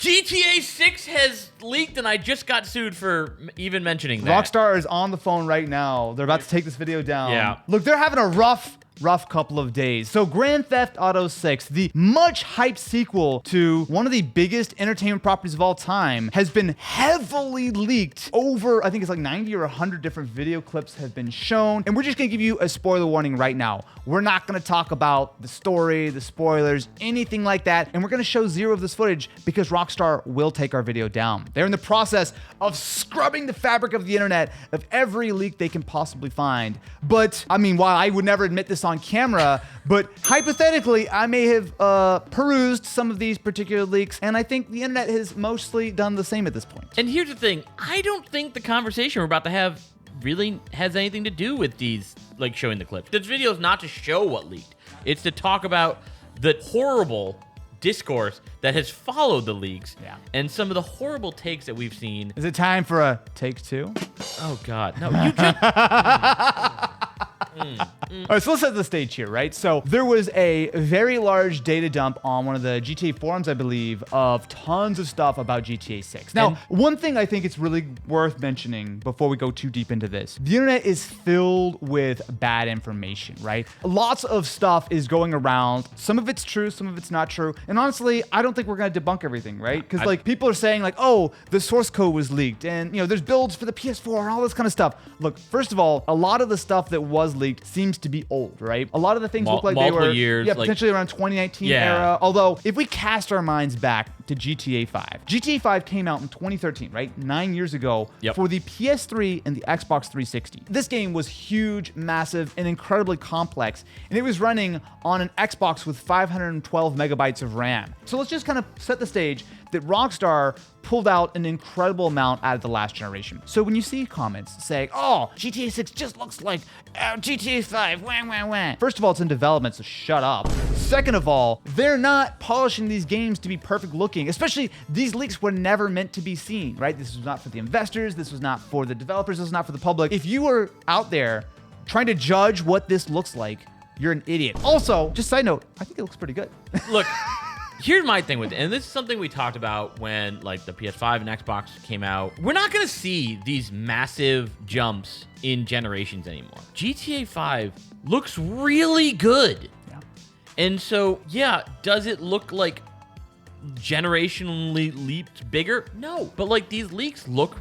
GTA 6 has leaked, and I just got sued for even mentioning that. Rockstar is on the phone right now. They're about to take this video down. Yeah. Look, they're having a rough couple of days. So Grand Theft Auto 6, the much hyped sequel to one of the biggest entertainment properties of all time, has been heavily leaked. Over, I think it's like 90 or 100 different video clips have been shown. And we're just gonna give you a spoiler warning right now. We're not gonna talk about the story, the spoilers, anything like that. And we're gonna show zero of this footage because Rockstar will take our video down. They're in the process of scrubbing the fabric of the internet of every leak they can possibly find. But I mean, while I would never admit this on camera, but hypothetically, I may have perused some of these particular leaks, and I think the internet has mostly done the same at this point. And here's the thing. I don't think the conversation we're about to have really has anything to do with these, like, showing the clips. This video is not to show what leaked. It's to talk about the horrible discourse that has followed the leaks and some of the horrible takes that we've seen. Is it time for a take two? Oh, God. No, you just... All right, so let's set the stage here, right? So there was a very large data dump on one of the GTA forums, I believe, of tons of stuff about GTA 6. Now, one thing I think it's really worth mentioning before we go too deep into this, the internet is filled with bad information, right? Lots of stuff is going around. Some of it's true, some of it's not true. And honestly, I don't think we're going to debunk everything, right? Because like people are saying like, oh, the source code was leaked and, you know, there's builds for the PS4 and all this kind of stuff. Look, first of all, a lot of the stuff that was leaked seems to be old, right? A lot of the things look like they were years, potentially around 2019 era. Although if we cast our minds back to GTA 5, GTA 5 came out in 2013, right? 9 years ago for the PS3 and the Xbox 360. This game was huge, massive, and incredibly complex, and it was running on an Xbox with 512 megabytes of RAM. So let's just kind of set the stage that Rockstar pulled out an incredible amount out of the last generation. So when you see comments saying, oh, GTA 6 just looks like GTA 5, wah, wah, wah. First of all, it's in development, so shut up. Second of all, they're not polishing these games to be perfect looking, especially these leaks were never meant to be seen, right? This was not for the investors, this was not for the developers, this was not for the public. If you were out there trying to judge what this looks like, you're an idiot. Also, just side note, I think it looks pretty good. Look, here's my thing with it, and this is something we talked about when like the PS5 and Xbox came out. We're not gonna see these massive jumps in generations anymore. GTA 5 looks really good. Yeah. And so, yeah, does it look like generationally leaped bigger? No. But like these leaks look,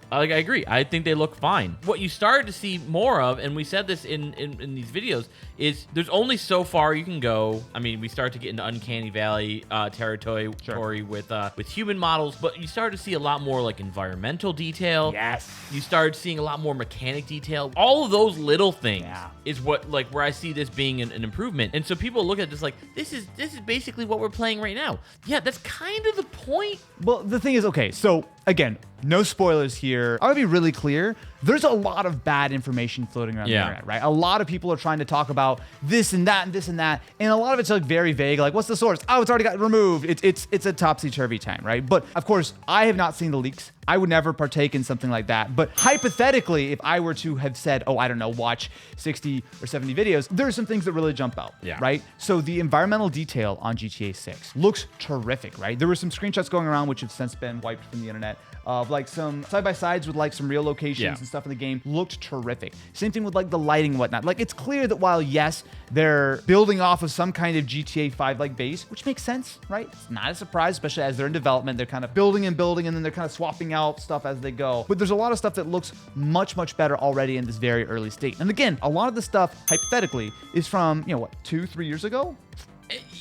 like, I agree. I think they look fine. What you started to see more of, and we said this in these videos, is there's only so far you can go. I mean, we start to get into uncanny valley territory with human models, but you start to see a lot more like environmental detail. Yes. You started seeing a lot more mechanic detail. All of those little things is what, like, where I see this being an improvement. And so people look at this like, this is basically what we're playing right now. Yeah, that's kind of the point. Well, the thing is, okay, so again, no spoilers here. I want to be really clear. There's a lot of bad information floating around the internet, right? A lot of people are trying to talk about this and that and this and that, and a lot of it's like very vague. Like, what's the source? Oh, it's already got removed. It's a topsy-turvy time, right? But of course, I have not seen the leaks. I would never partake in something like that. But hypothetically, if I were to have said, oh, I don't know, watch 60 or 70 videos, there are some things that really jump out, right? So the environmental detail on GTA 6 looks terrific, right? There were some screenshots going around which have since been wiped from the internet of like some side-by-sides with like some real locations and stuff in the game. Looked terrific. Same thing with like the lighting and whatnot. Like, it's clear that while, yes, they're building off of some kind of GTA 5 like base, which makes sense, right? It's not a surprise, especially as they're in development. They're kind of building and building, and then they're kind of swapping out stuff as they go. But there's a lot of stuff that looks much, much better already in this very early state. And again, a lot of the stuff, hypothetically, is from, you know, what, 2-3 years ago?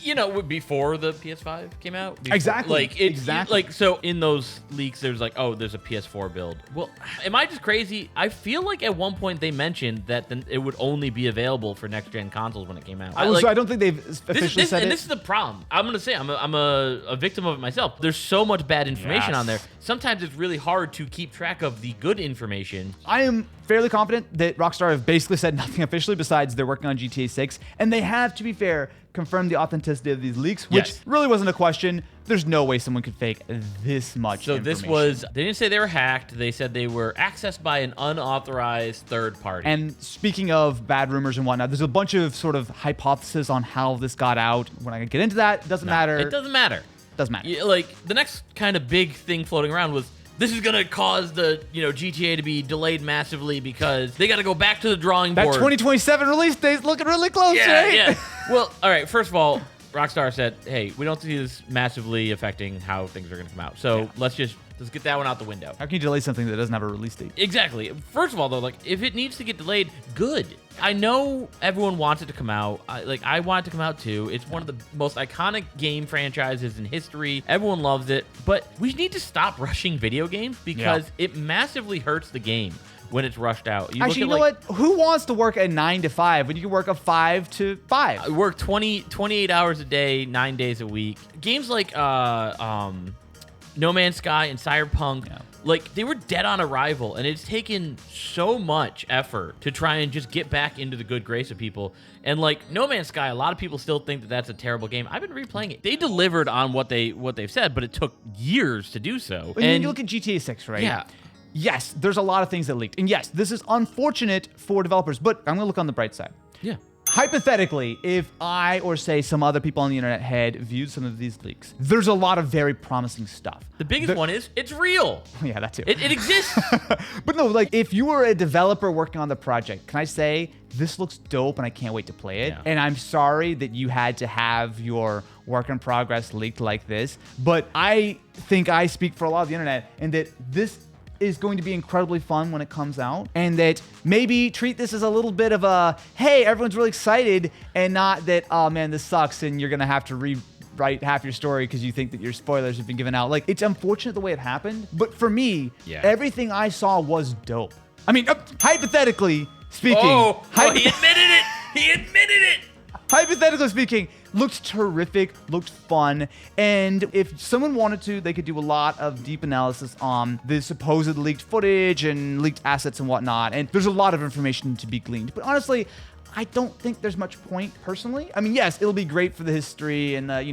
You know, before the PS5 came out. Exactly. Like, so in those leaks, there's like, oh, there's a PS4 build. Well, am I just crazy? I feel like at one point they mentioned that it would only be available for next-gen consoles when it came out. So I don't think they've officially said it. And this is the problem. I'm going to say, I'm a victim of it myself. There's so much bad information on there. Sometimes it's really hard to keep track of the good information. I am fairly confident that Rockstar have basically said nothing officially besides they're working on GTA 6. And they have, to be fair, confirmed the authenticity of these leaks, which really wasn't a question. There's no way someone could fake this much information. This was, they didn't say they were hacked. They said they were accessed by an unauthorized third party. And speaking of bad rumors and whatnot, there's a bunch of sort of hypotheses on how this got out. We're not gonna get into that. It doesn't matter. It doesn't matter. Doesn't matter. Yeah, like the next kind of big thing floating around was this is gonna cause the GTA to be delayed massively because they got to go back to the drawing That board. 2027 release date's looking really close, right? Yeah. Well, all right. First of all, Rockstar said, "Hey, we don't see this massively affecting how things are gonna come out. So let's get that one out the window." How can you delay something that doesn't have a release date? Exactly. First of all, though, like if it needs to get delayed, good. I know everyone wants it to come out. I want it to come out too. It's one of the most iconic game franchises in history. Everyone loves it, but we need to stop rushing video games because it massively hurts the game when it's rushed out. Actually, you know what? Who wants to work a 9 to 5 when you can work a 5 to 5? I work 28 hours a day, 9 days a week. Games like No Man's Sky and Cyberpunk, like they were dead on arrival, and it's taken so much effort to try and just get back into the good grace of people. And like No Man's Sky, a lot of people still think that that's a terrible game. I've been replaying it. They delivered on what they've said, but it took years to do so. And you look at GTA 6, right? Yeah. Yes, there's a lot of things that leaked. And yes, this is unfortunate for developers, but I'm going to look on the bright side. Yeah. Hypothetically, if I or say some other people on the internet had viewed some of these leaks, there's a lot of very promising stuff. The biggest one is it's real. Yeah, that too. It exists. But no, like if you were a developer working on the project, can I say this looks dope and I can't wait to play it? Yeah. And I'm sorry that you had to have your work in progress leaked like this, but I think I speak for a lot of the internet and that this is going to be incredibly fun when it comes out, and that maybe treat this as a little bit of a, hey, everyone's really excited, and not that, oh man, this sucks and you're gonna have to rewrite half your story because you think that your spoilers have been given out. Like, it's unfortunate the way it happened, but for me, everything I saw was dope. I mean, hypothetically speaking, he admitted it. He admitted it. Hypothetically speaking, looked terrific, looked fun, and if someone wanted to, they could do a lot of deep analysis on the supposed leaked footage and leaked assets and whatnot, and there's a lot of information to be gleaned. But honestly, I don't think there's much point personally. I mean, yes, it'll be great for the history and the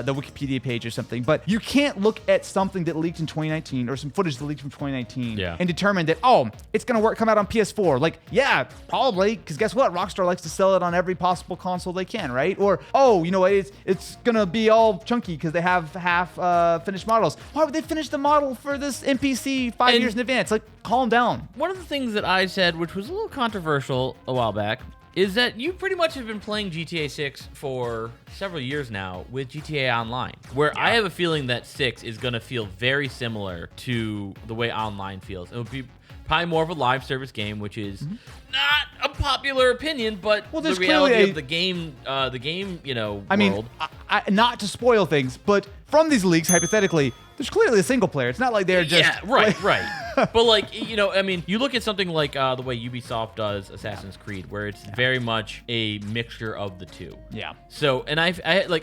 Wikipedia page or something, but you can't look at something that leaked in 2019 or some footage that leaked from 2019 and determine that, oh, it's gonna come out on PS4. Like, yeah, probably, because guess what? Rockstar likes to sell it on every possible console they can, right? Or, oh, you know what? It's gonna be all chunky because they have half finished models. Why would they finish the model for this NPC 5 years in advance? Like, calm down. One of the things that I said, which was a little controversial a while back, is that you pretty much have been playing GTA 6 for several years now with GTA Online, where I have a feeling that 6 is going to feel very similar to the way Online feels. It'll be probably more of a live service game, which is not a popular opinion, but the reality of the game, world. I mean, not to spoil things, but from these leaks, hypothetically, there's clearly a single player. It's not like they're just... Yeah, right. But like, I mean, you look at something like the way Ubisoft does Assassin's Creed, where it's very much a mixture of the two. Yeah. So, and I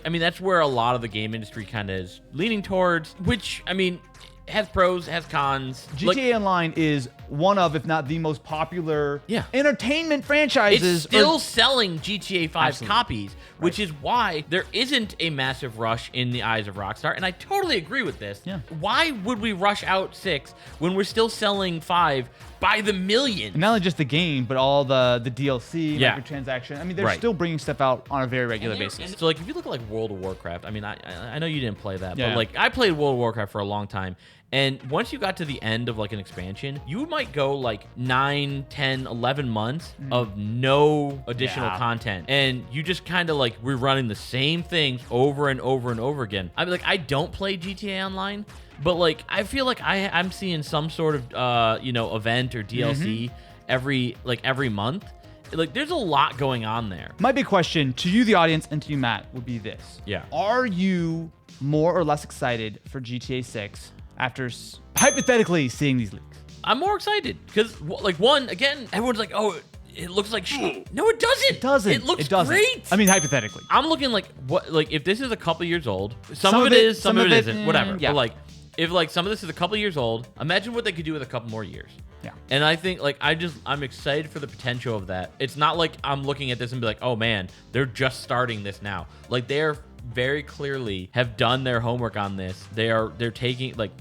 mean, that's where a lot of the game industry kind of is leaning towards, which, I mean, has pros, has cons. GTA Online is one of, if not the most popular entertainment franchises. It's still selling GTA 5's copies, which is why there isn't a massive rush in the eyes of Rockstar. And I totally agree with this. Yeah. Why would we rush out 6 when we're still selling 5 by the millions? And not only just the game, but all the DLC, microtransaction. I mean, they're still bringing stuff out on a very regular basis. So, like, if you look at, like, World of Warcraft, I mean, I know you didn't play that, but, like, I played World of Warcraft for a long time. And once you got to the end of, like, an expansion, you might go, like, 9, 10, 11 months of no additional content. And you just kind of, like, we're running the same things over and over and over again. I mean, like, I don't play GTA Online, but, like, I feel like I'm seeing some sort of, event or DLC every month. Like, there's a lot going on there. My big question to you, the audience, and to you, Matt, would be this. Yeah. Are you more or less excited for GTA 6 after hypothetically seeing these leaks? I'm more excited because, like, one, again, everyone's like, oh, it looks like shit. No, it doesn't. It doesn't. It looks it doesn't. great. I mean, hypothetically. I'm looking like, what, like, if this is a couple years old, some of it is, some of it isn't, whatever. Yeah. But, like, if, like, some of this is a couple years old, imagine what they could do with a couple more years. Yeah. And I think, like, I'm excited for the potential of that. It's not like I'm looking at this and be like, oh, man, they're just starting this now. Like, they're very clearly have done their homework on this. They're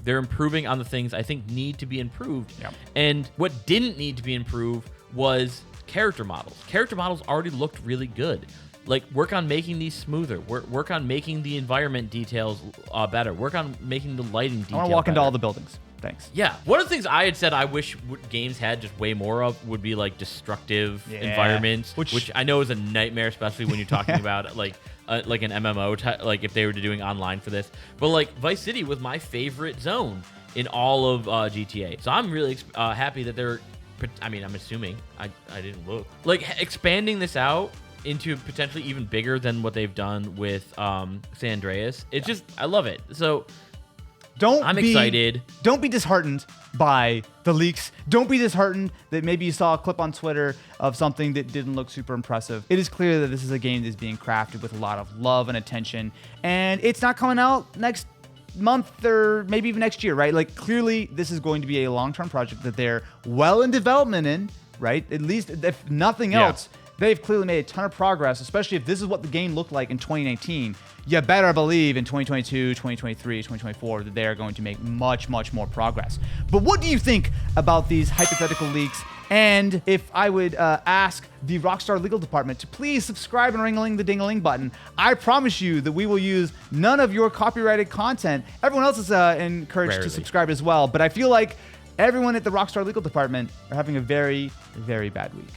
improving on the things I think need to be improved. Yep. And what didn't need to be improved was character models. Character models already looked really good. like work on making these smoother. Work on making the environment details better. Work on making the lighting detail I want to walk into better. all the buildings. Thanks. Yeah. One of the things I had said I wish games had just way more of would be like destructive environments, which I know is a nightmare, especially when you're talking about like an MMO, like if they were doing online for this. But like Vice City was my favorite zone in all of GTA. So I'm really happy that they're, I mean, I'm assuming, I didn't look, like expanding this out into potentially even bigger than what they've done with San Andreas. It's just, I love it. So I'm excited. Don't be disheartened by the leaks. Don't be disheartened that maybe you saw a clip on Twitter of something that didn't look super impressive. It is clear that this is a game that's being crafted with a lot of love and attention, and it's not coming out next month or maybe even next year, right? Like, clearly this is going to be a long-term project that they're well in development in, right? At least if nothing else, they've clearly made a ton of progress, especially if this is what the game looked like in 2019. You better believe in 2022, 2023, 2024 that they are going to make much, much more progress. But what do you think about these hypothetical leaks? And if I would ask the Rockstar legal department to please subscribe and ring-a-ling the ding-a-ling button, I promise you that we will use none of your copyrighted content. Everyone else is encouraged to subscribe as well. But I feel like everyone at the Rockstar legal department are having a very, very bad week.